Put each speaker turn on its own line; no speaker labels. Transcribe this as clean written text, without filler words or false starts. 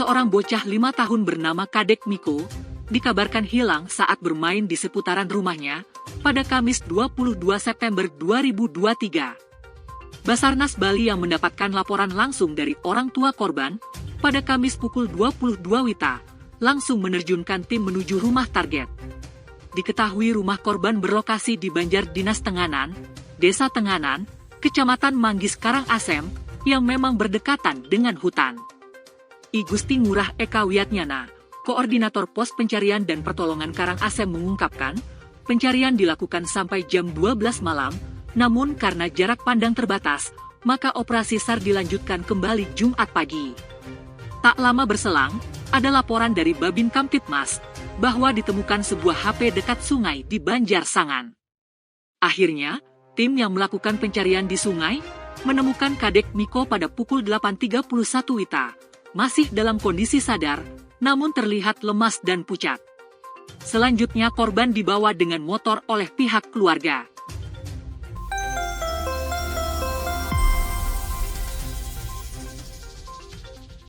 seorang bocah 5 tahun bernama Kadek Miko, dikabarkan hilang saat bermain di seputaran rumahnya pada Kamis 22 September 2023. Basarnas Bali yang mendapatkan laporan langsung dari orang tua korban pada Kamis pukul 22 WITA, langsung menerjunkan tim menuju rumah target. Diketahui rumah korban berlokasi di Banjar Dinas Tenganan, Desa Tenganan, Kecamatan Manggis Karangasem, yang memang berdekatan dengan hutan. I Gusti Ngurah Eka Wiatnyana, Koordinator Pos Pencarian dan Pertolongan Karangasem mengungkapkan, pencarian dilakukan sampai jam 12 malam, namun karena jarak pandang terbatas, maka operasi SAR dilanjutkan kembali Jumat pagi. Tak lama berselang, ada laporan dari Babin Kamtibmas bahwa ditemukan sebuah HP dekat sungai di Banjar Sangan. Akhirnya, tim yang melakukan pencarian di sungai menemukan Kadek Miko pada pukul 8.31 WITA, masih dalam kondisi sadar, namun terlihat lemas dan pucat. Selanjutnya korban dibawa dengan motor oleh pihak keluarga.